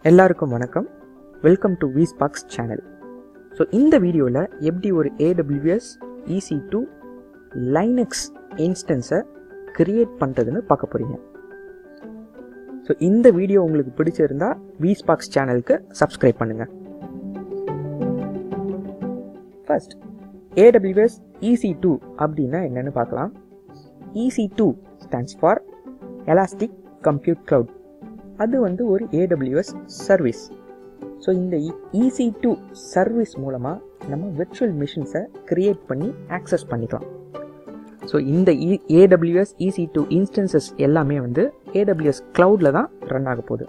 எல்லாருக்கும் வணக்கம். Welcome to VSPARKZ channel. So இந்த வீடியோவில் எப்படி ஒரு AWS EC2 லைனக்ஸ் இன்ஸ்டன்ஸை கிரியேட் பண்ணுறதுன்னு பார்க்க போகிறீங்க. ஸோ இந்த வீடியோ உங்களுக்கு பிடிச்சிருந்தா VSPARKZ சேனலுக்கு சப்ஸ்கிரைப் பண்ணுங்கள். ஃபர்ஸ்ட் AWS EC2 அப்படின்னா என்னென்னு பார்க்கலாம். EC2 stands for elastic compute cloud. அது வந்து ஒரு AWS சர்வீஸ். ஸோ இந்த EC2 சர்வீஸ் மூலமாக நம்ம விர்ச்சுவல் மிஷின்ஸை க்ரியேட் பண்ணி ஆக்சஸ் பண்ணிக்கலாம். ஸோ இந்த AWS EC2 இன்ஸ்டன்சஸ் எல்லாமே வந்து AWS க்ளவுடில் தான் ரன் ஆக போகுது.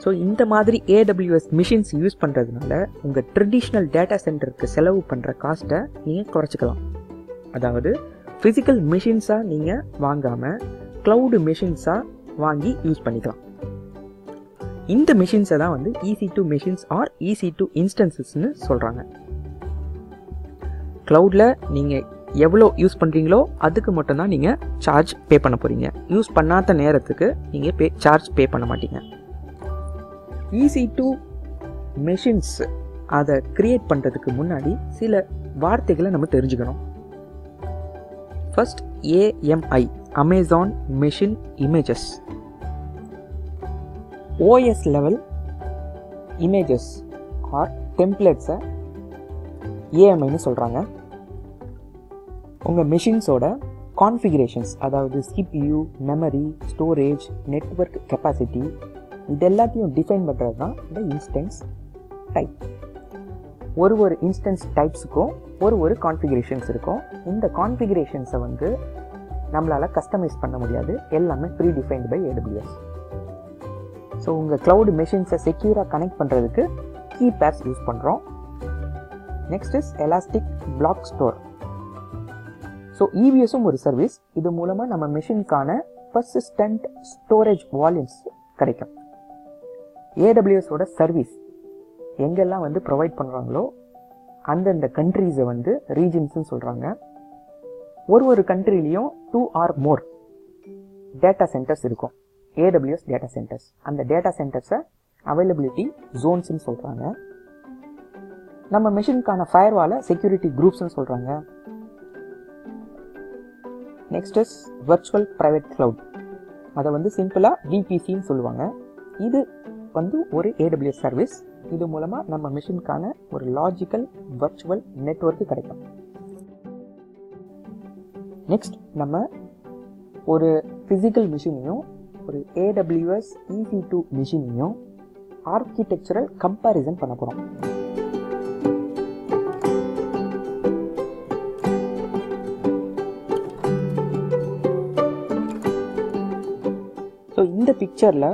ஸோ இந்த மாதிரி AWS மிஷின்ஸ் யூஸ் பண்ணுறதுனால உங்கள் ட்ரெடிஷ்னல் டேட்டா சென்டருக்கு செலவு பண்ணுற காஸ்ட்டை நீங்கள் குறைச்சிக்கலாம். அதாவது ஃபிசிக்கல் மிஷின்ஸாக நீங்கள் வாங்காமல் க்ளவுடு மிஷின்ஸாக வாங்கி யூஸ் பண்ணிக்கலாம். இந்த மிஷின்ஸை தான் வந்து EC2 மிஷின்ஸ் ஆர் EC2 இன்ஸ்டன்சஸ்ன்னு சொல்கிறாங்க. க்ளவுடில் நீங்கள் எவ்வளோ யூஸ் பண்ணுறீங்களோ அதுக்கு மட்டும்தான் நீங்கள் சார்ஜ் பே பண்ண போகிறீங்க. யூஸ் பண்ணாத நேரத்துக்கு நீங்கள் சார்ஜ் பே பண்ண மாட்டீங்க. EC2 மிஷின்ஸ் அதை க்ரியேட் பண்ணுறதுக்கு முன்னாடி சில வார்த்தைகளை நம்ம தெரிஞ்சுக்கணும். First AMI Amazon machine images. OS level images or டெம்ப்ளேட்ஸை AMIன்னு சொல்கிறாங்க. உங்கள் மிஷின்ஸோட கான்ஃபிகரேஷன்ஸ், அதாவது CPU, memory, storage, network capacity, இது எல்லாத்தையும் டிஃபைன் பண்ணுறது தான் இந்த இன்ஸ்டன்ஸ் டைப். ஒரு இன்ஸ்டன்ஸ் டைப்ஸுக்கும் ஒரு கான்ஃபிகரேஷன்ஸ் இருக்கும். இந்த கான்ஃபிகரேஷன்ஸை வந்து நம்மளால் கஸ்டமைஸ் பண்ண முடியாது. எல்லாமே predefined by AWS. So உங்கள் க்ளவுட் மிஷின்ஸை செக்யூராக கனெக்ட் பண்ணுறதுக்கு கீ பேர்ஸ் யூஸ் பண்ணுறோம். Next is elastic block store. So EBSம் ஒரு சர்வீஸ். இது மூலமாக நம்ம மிஷினுக்கான பர்சிஸ்டன்ட் ஸ்டோரேஜ் வால்யூம்ஸ் கிடைக்கும். AWSோட சர்வீஸ் எங்கெல்லாம் வந்து ப்ரொவைட் பண்ணுறாங்களோ அந்தந்த கண்ட்ரீஸை வந்து ரீஜன்ஸ்ன்னு சொல்கிறாங்க. ஒரு கண்ட்ரிலையும் 2 or more டேட்டா சென்டர்ஸ் இருக்கும், AWS டேட்டா சென்டர்ஸ். அந்த டேட்டா சென்டர்ஸை அவைலபிலிட்டி ஜோன்ஸ்ன்னு சொல்கிறாங்க. நம்ம மிஷினுக்கான ஃபயர்வாலை செக்யூரிட்டி குரூப்ஸ்ன்னு சொல்கிறாங்க. Next is virtual private cloud. அதை வந்து சிம்பிளாக VPCன்னு சொல்லுவாங்க. இது வந்து ஒரு AWS சர்வீஸ். இது மூலமாக நம்ம மிஷினுக்கான ஒரு லாஜிக்கல் வர்ச்சுவல் நெட்வொர்க்கு கிடைக்கும். நெக்ஸ்ட் நம்ம ஒரு ஃபிசிக்கல் மிஷினையும் ஒரு AWS EC2 மிஷினையும் ஆர்கிடெக்சரல் கம்பேரிசன் பண்ண போகிறோம். ஸோ இந்த பிக்சரில்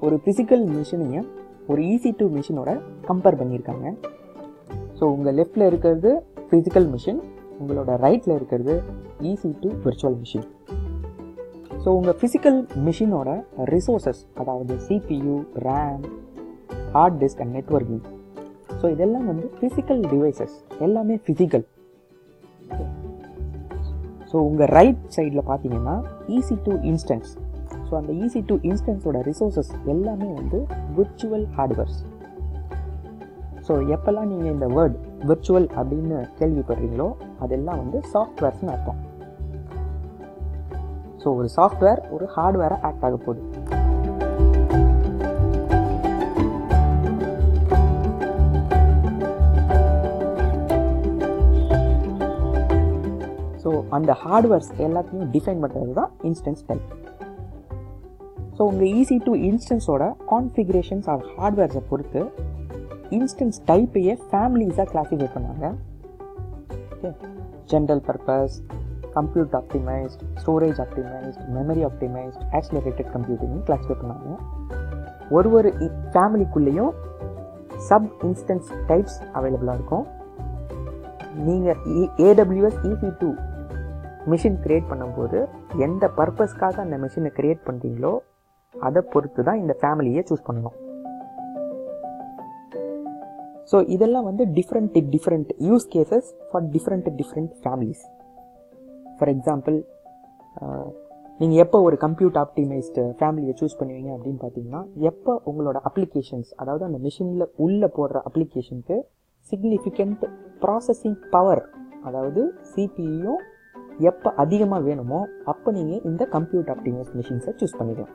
ஒரு ஃபிசிக்கல் மிஷினையும் ஒரு EC2 மிஷினோட கம்பேர் பண்ணியிருக்காங்க. ஸோ உங்கள் லெஃப்டில் இருக்கிறது ஃபிசிக்கல் மிஷின், உங்களோட ரைட்டில் இருக்கிறது EC2 விர்ச்சுவல் மிஷின். ஸோ உங்கள் ஃபிசிக்கல் மிஷினோட ரிசோர்ஸஸ், அதாவது CPU, RAM, hard disk and networking, so இதெல்லாம் வந்து ஃபிசிக்கல் டிவைசஸ், எல்லாமே ஃபிசிக்கல். ஸோ உங்கள் ரைட் சைடில் பார்த்தீங்கன்னா EC2 இன்ஸ்டன்ஸ். ஸோ அந்த EC2 இன்ஸ்டன்ஸோட ரிசோர்ஸஸ் எல்லாமே வந்து விர்ச்சுவல் ஹார்ட்வேர்ஸ். ஸோ எப்போல்லாம் நீங்கள் இந்த வேர்ட் விர்ச்சுவல் அப்படின்னு கேள்விப்படுறீங்களோ அதெல்லாம் வந்து சாஃப்ட்வேர்ஸ்னு அர்த்தம். ஸோ ஒரு சாஃப்ட்வேர் ஒரு ஹார்ட்வேரை ஆக்ட் ஆக போகுது. ஸோ அந்த ஹார்ட்வேர்ஸ் எல்லாத்தையும் டிஃபைன் பண்ணுறது தான் இன்ஸ்டன்ஸ் டைப். ஸோ உங்கள் EC2 இன்ஸ்டன்ஸோட கான்ஃபிகரேஷன்ஸ் ஆர் ஹார்ட்வேர்ஸை பொறுத்து இன்ஸ்டன்ஸ் டைப்பையே ஃபேமிலிஸாக கிளாஸிஃபை பண்ணாங்க. Okay, general purpose, compute optimised, storage optimised, memory optimised, accelerated கம்ப்யூட்டிங்னு கிளாஸிஃபை பண்ணாங்க. ஒரு ஃபேமிலிக்குள்ளேயும் சப் இன்ஸ்டன்ஸ் டைப்ஸ் அவைலபிளாக இருக்கும். நீங்கள் AWS EC2 மிஷின் க்ரியேட் பண்ணும்போது எந்த பர்பஸ்க்காக அந்த மிஷினை க்ரியேட் பண்ணுறீங்களோ அதை பொறுத்து தான் இந்த ஃபேமிலியை சூஸ் பண்ணணும். ஸோ இதெல்லாம் வந்து different use cases for different families. For example நீங்கள் எப்போ ஒரு கம்ப்யூட் ஆப்டிமைஸ்டு ஃபேமிலியை சூஸ் பண்ணுவீங்க அப்படின்னு பார்த்தீங்கன்னா, எப்போ உங்களோட அப்ளிகேஷன்ஸ், அதாவது அந்த மிஷினில் உள்ளே போடுற அப்ளிகேஷனுக்கு சிக்னிஃபிகண்ட் ப்ராசஸிங் பவர், அதாவது சிபியும் எப்போ அதிகமாக வேணுமோ அப்போ நீங்கள் இந்த கம்ப்யூட் ஆப்டிமைஸ்ட் மிஷின்ஸை சூஸ் பண்ணிக்கலாம்.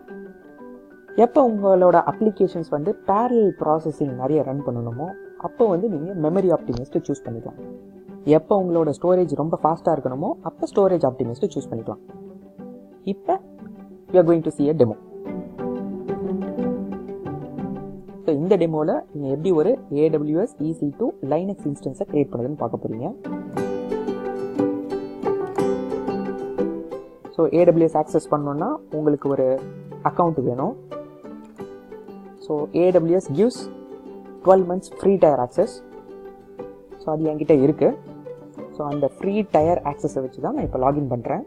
எப்போ உங்களோட அப்ளிகேஷன்ஸ் வந்து பேரலல் ப்ராசஸிங் நிறைய ரன் பண்ணணுமோ அப்போ வந்து நீங்கள் மெமரி ஆப்டிமைஸ்ட்டு சூஸ் பண்ணிக்கலாம். எப்போ உங்களோட ஸ்டோரேஜ் ரொம்ப ஃபாஸ்ட்டாக இருக்கணுமோ அப்போ ஸ்டோரேஜ் ஆப்டிமைஸ்ட்டு சூஸ் பண்ணிக்கலாம். இப்போ we are going to see a demo. So இந்த டெமோவில் நீங்கள் எப்படி ஒரு AWS EC2 லைனக்ஸ் இன்ஸ்டன்ஸை க்ரியேட் பண்ணுறதுன்னு பார்க்க போகிறீங்க. ஸோ AWS ஆக்சஸ் பண்ணோன்னா உங்களுக்கு ஒரு அக்கௌண்ட் வேணும். So AWS gives 12 months free tyre access. So அது என்கிட்ட இருக்குது. ஸோ அந்த ஃப்ரீ டயர் ஆக்சஸை வச்சு தான் நான் இப்போ லாகின் பண்ணுறேன்.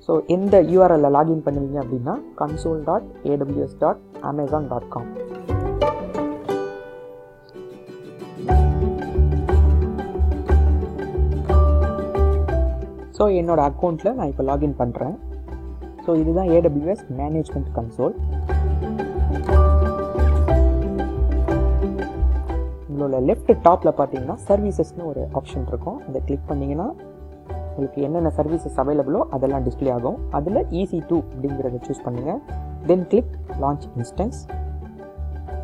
ஸோ எந்த URL லாகின் பண்ணுவீங்க அப்படின்னா console.aws.amazon.com. ஸோ என்னோட அக்கௌண்ட்டில் நான் இப்போ லாகின் பண்ணுறேன். ஸோ இதுதான் AWS மேனேஜ்மெண்ட் கன்சோல். உங்களோட லெஃப்ட் டாப்பில் பார்த்தீங்கன்னா சர்வீசஸ்னு ஒரு ஆப்ஷன் இருக்கும். அதை கிளிக் பண்ணிங்கன்னா உங்களுக்கு என்னென்ன சர்வீசஸ் அவைலபிளோ அதெல்லாம் டிஸ்பிளே ஆகும். அதில் EC2 அப்படிங்கிறத சூஸ் பண்ணுங்கள். தென் கிளிக் லான்ச் இன்ஸ்டன்ஸ்.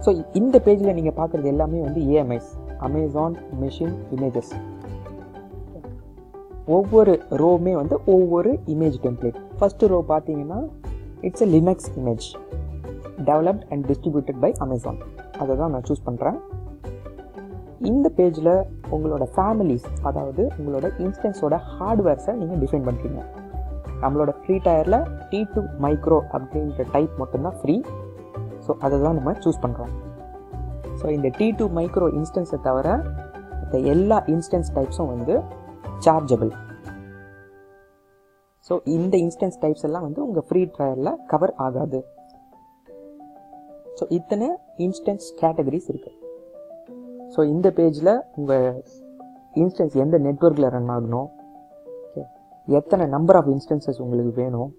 ஸோ இந்த பேஜில் நீங்கள் பார்க்குறது எல்லாமே வந்து AMIs, அமேசான் மிஷின் இமேஜஸ். ஒவ்வொரு ரோவுமே வந்து ஒவ்வொரு இமேஜ் டெம்ப்ளேட். ஃபஸ்ட்டு ரோ பார்த்தீங்கன்னா it's a Linux image developed and distributed by Amazon. அதை தான் நான் சூஸ் பண்ணுறேன். இந்த பேஜில் உங்களோட ஃபேமிலிஸ், அதாவது உங்களோட இன்ஸ்டன்ஸோட ஹார்ட்வேர்ஸை நீங்கள் டிஃபைன் பண்ணுறீங்க. நம்மளோட ஃப்ரீ டயரில் T2 மைக்ரோ அப்படின்ற டைப் மட்டும்தான் ஃப்ரீ. ஸோ அதை தான் நம்ம சூஸ் பண்ணுறோம். ஸோ இந்த T2 மைக்ரோ இன்ஸ்டன்ஸை தவிர மற்ற எல்லா இன்ஸ்டன்ஸ் டைப்ஸும் வந்து சார்ஜபிள். ஸோ இந்த இன்ஸ்டன்ஸ் டைப்ஸ் எல்லாம் வந்து உங்கள் ஃப்ரீ டயரில் கவர் ஆகாது. ஸோ இத்தனை இன்ஸ்டன்ஸ் கேட்டகரிஸ் இருக்குது. ஸோ இந்த பேஜில் உங்கள் இன்ஸ்டன்ஸ் எந்த நெட்வொர்க்கில் ரன் ஆகணும், ஓகே, எத்தனை நம்பர் ஆஃப் இன்ஸ்டன்சஸ் உங்களுக்கு வேணும்,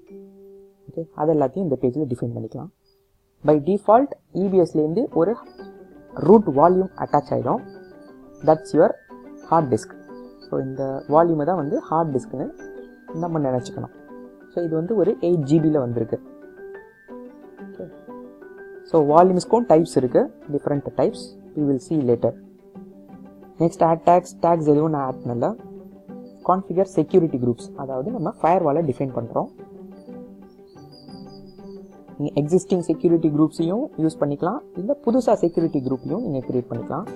ஓகே, அது எல்லாத்தையும் இந்த பேஜில் டிஃபைன் பண்ணிக்கலாம். பை டிஃபால்ட் EBSலேருந்து ஒரு ரூட் வால்யூம் அட்டாச் ஆகிடும். That's your hard disk. So இந்த வால்யூமை தான் வந்து ஹார்ட் டிஸ்க்னு நம்ம நினச்சிக்கணும். ஸோ இது வந்து ஒரு 8 GBயில் வந்திருக்கு. ஓகே, ஸோ வால்யூம்ஸ்க்கும் டைப்ஸ் இருக்குது, different types. we will see later. Next add tags எதுவும் நான் ஆட் பண்ணல. configure security groups, அதாவது நம்ம ஃபயர்வாலை டிஃபைன் பண்ணுறோம். நீங்கள் எக்ஸிஸ்டிங் செக்யூரிட்டி குரூப்ஸையும் யூஸ் பண்ணிக்கலாம், இல்லை புதுசாக செக்யூரிட்டி குரூப்பையும் நீங்கள் க்ரியேட் பண்ணிக்கலாம்.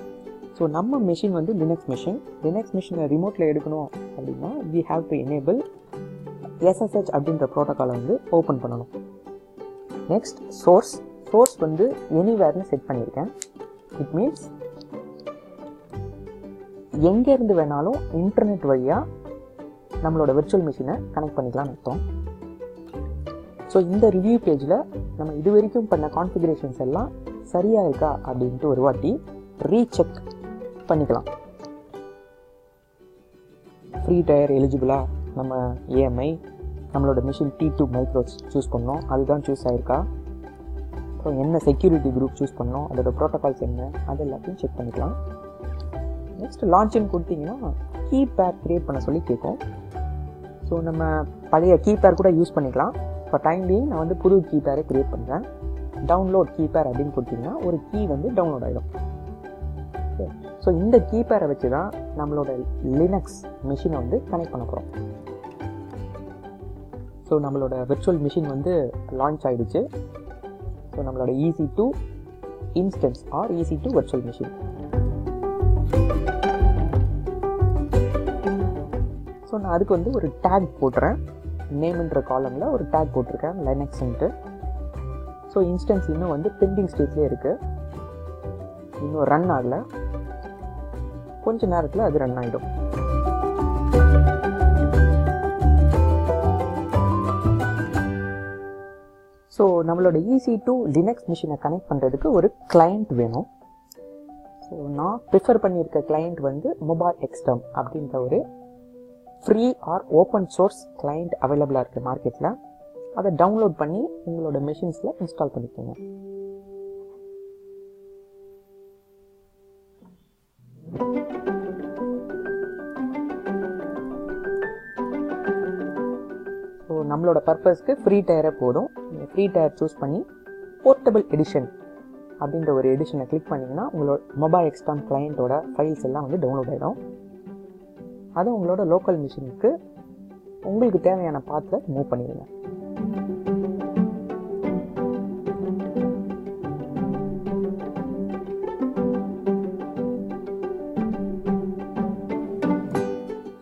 ஸோ நம்ம மெஷின் வந்து லினக்ஸ் மிஷினை ரிமோட்டில் எடுக்கணும் அப்படின்னா we have to enable SSH அப்படின்ற ப்ரோட்டோக்காலை வந்து ஓப்பன் பண்ணணும். நெக்ஸ்ட் சோர்ஸ் வந்து எனிவேர்னு செட் பண்ணியிருக்கேன். இட் மீன்ஸ் எங்கேருந்து வேணாலும் இன்டர்நெட் வழியாக நம்மளோட விர்ச்சுவல் மிஷினை கனெக்ட் பண்ணிக்கலாம்னு அர்த்தம். ஸோ இந்த ரிவ்யூ பேஜில் நம்ம இது வரைக்கும் பண்ண கான்ஃபிகரேஷன்ஸ் எல்லாம் சரியாக இருக்கா அப்படின்ட்டு ஒரு வாட்டி ரீசெக் பண்ணிக்கலாம். ஃப்ரீ டயர் எலிஜிபிளாக நம்ம AMI, நம்மளோட மிஷின் T2 மைக்ரோஸ் சூஸ் பண்ணோம், அதுதான் சூஸ் ஆகிருக்கா, அப்புறம் என்ன செக்யூரிட்டி குரூப் சூஸ் பண்ணோம், அதோட ப்ரோட்டோகால்ஸ் என்ன, அது எல்லாத்தையும் செக் பண்ணிக்கலாம். நெக்ஸ்ட் லான்ச்சுன்னு கொடுத்தீங்கன்னா கீபேர் க்ரியேட் பண்ண சொல்லி கேட்கும். ஸோ நம்ம பழைய கீபேர் கூட யூஸ் பண்ணிக்கலாம். இப்போ டைம் பீயிங் நான் வந்து புது கீபேரை க்ரியேட் பண்ணுறேன். டவுன்லோட் கீபேர் அப்படின்னு கொடுத்தீங்கன்னா ஒரு கீ வந்து டவுன்லோட் ஆகிடும். ஸோ இந்த கீபேரை வச்சு தான் நம்மளோட லினக்ஸ் மிஷினை வந்து கனெக்ட் பண்ண போகிறோம். ஸோ நம்மளோட விர்ச்சுவல் மிஷின் வந்து லான்ச் ஆகிடுச்சு. ஸோ நம்மளோட EC2 Instance or EC2 virtual machine. So நான் அதுக்கு வந்து ஒரு டேக் போட்டுறேன். நேம்ன்ற காலமில் ஒரு டேக் போட்டிருக்கேன் லினக்ஸ்ன்ட்டு. ஸோ இன்ஸ்டன்ஸ் இன்னும் வந்து பெண்டிங் ஸ்டேட்லேயே இருக்குது, இன்னும் ரன் ஆகலை. கொஞ்ச நேரத்தில் அது ரன் ஆகிடும். ஸோ நம்மளோட EC2 லினக்ஸ் மிஷினை கனெக்ட் பண்ணுறதுக்கு ஒரு கிளைண்ட் வேணும். ஸோ நான் ப்ரிஃபர் பண்ணியிருக்க கிளைண்ட் வந்து MobileXterm அப்படின்ற ஒரு free or open source client அவைலபிளாக இருக்குது மார்க்கெட்டில். அதை டவுன்லோட் பண்ணி உங்களோட மெஷின்ஸில் இன்ஸ்டால் பண்ணிக்கோங்க. ஸோ நம்மளோட பர்பஸ்க்கு ஃப்ரீ டயரே போதும். நீங்கள் ஃப்ரீ டயர் சூஸ் பண்ணி போர்ட்டபிள் எடிஷன் அப்படின்ற ஒரு எடிஷனை கிளிக் பண்ணிங்கன்னா உங்களோட MobileXterm கிளைண்ட்டோட ஃபைல்ஸ் எல்லாம் வந்து டவுன்லோட் ஆகிடும். அதை உங்களோட லோக்கல் மிஷினுக்கு உங்களுக்கு தேவையான பாத்தில் மூவ் பண்ணிடுங்க.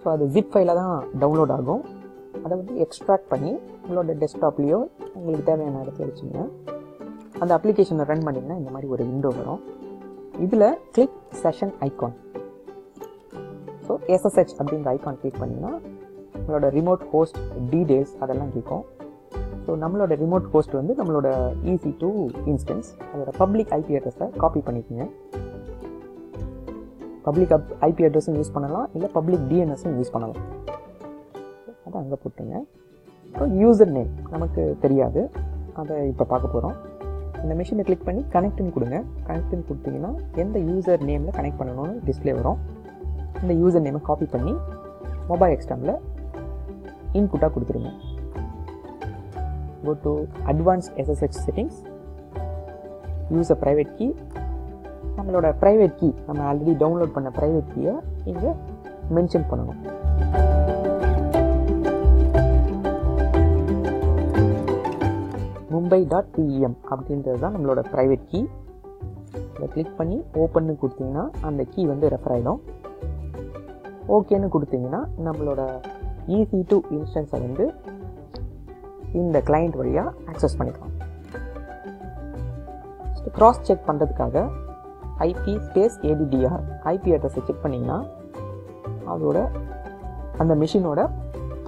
ஸோ அது ஜிப் ஃபைலில் தான் டவுன்லோட் ஆகும். அதை வந்து எக்ஸ்ட்ராக்ட் பண்ணி உங்களோட டெஸ்க்டாப்லேயோ உங்களுக்கு தேவையான இடத்துல வச்சுங்க. அந்த அப்ளிகேஷனை ரன் பண்ணிங்கன்னா இந்த மாதிரி ஒரு விண்டோ வரும். இதில் click session icon, so SSH அப்படின்ற ஐகான் கிளிக் பண்ணிங்கன்னா உங்களோட ரிமோட் ஹோஸ்ட் டீடைல்ஸ் அதெல்லாம் கேட்கும். ஸோ நம்மளோட ரிமோட் ஹோஸ்ட் வந்து நம்மளோட EC2 இன்ஸ்டன்ஸ். அதோட பப்ளிக் IP அட்ரஸை காப்பி பண்ணிக்கோங்க. பப்ளிக் IP அட்ரஸும் யூஸ் பண்ணலாம், இல்லை பப்ளிக் DNSம் யூஸ் பண்ணலாம். அதை அங்கே போட்டுங்க. அப்புறம் யூசர் நேம் நமக்கு தெரியாது, அதை இப்போ பார்க்க போகிறோம். இந்த மிஷினை கிளிக் பண்ணி கனெக்ட்னு கொடுங்க. கனெக்ட்னு கொடுத்தீங்கன்னா எந்த யூசர் நேமில் கனெக்ட் பண்ணணும்னு டிஸ்பிளே வரும். இந்த யூசர் நேமை காப்பி பண்ணி MobileXtermல இன்புட்டாக கொடுத்துருங்க. Go to advanced SSH settings, use a private key. நம்மளோட ப்ரைவேட் கீ, நம்ம ஆல்ரெடி டவுன்லோட் பண்ண ப்ரைவேட் கீயை இங்கே மென்ஷன் பண்ணணும். mumbai.pem அப்படின்றது தான் நம்மளோட ப்ரைவேட் கீ. இதை கிளிக் பண்ணி ஓப்பன்னு கொடுத்தீங்கன்னா அந்த கீ வந்து ரெஃபர் ஆகிடும். ஓகேன்னு கொடுத்தீங்கன்னா நம்மளோட EC2 இன்ஸ்டன்ஸை வந்து இந்த கிளைண்ட் வழியாக ஆக்சஸ் பண்ணிக்கலாம். கிராஸ் செக் பண்ணுறதுக்காக IP ஸ்பேஸ் ADDR IP அட்ரஸை செக் பண்ணிங்கன்னா அதோட அந்த மிஷினோட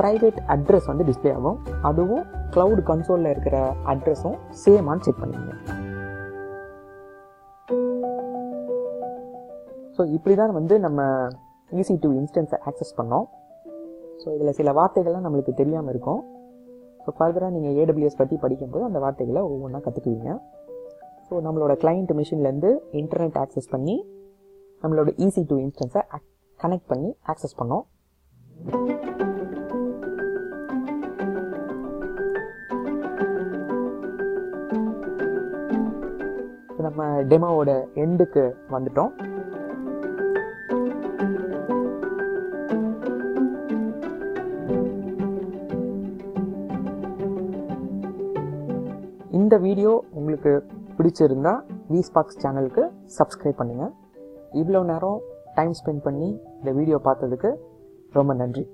ப்ரைவேட் அட்ரஸ் வந்து டிஸ்பிளே ஆகும். அதுவும் க்ளவுட் கன்சோலில் இருக்கிற அட்ரஸும் சேமான்னு செக் பண்ணிங்க. ஸோ இப்படி தான் வந்து நம்ம EC2 இன்ஸ்டன்ஸை ஆக்சஸ் பண்ணோம். ஸோ இதில் சில வார்த்தைகள்லாம் நம்மளுக்கு தெரியாமல் இருக்கும். ஸோ ஃபர்தராக நீங்கள் AWS பற்றி படிக்கும்போது அந்த வார்த்தைகளை ஒவ்வொன்றா கற்றுக்குவீங்க. ஸோ நம்மளோட கிளைண்ட் மிஷின்லேருந்து இன்டர்நெட் ஆக்சஸ் பண்ணி நம்மளோட EC2 இன்ஸ்டன்ஸை கனெக்ட் பண்ணி ஆக்சஸ் பண்ணோம். நம்ம டெமோவோட எண்டுக்கு வந்துட்டோம். இந்த வீடியோ உங்களுக்கு பிடிச்சிருந்தா VSPARKZ சேனலுக்கு சப்ஸ்கிரைப் பண்ணுங்கள். இவ்வளோ நேரம் டைம் ஸ்பெண்ட் பண்ணி இந்த வீடியோ பார்த்ததுக்கு ரொம்ப நன்றி.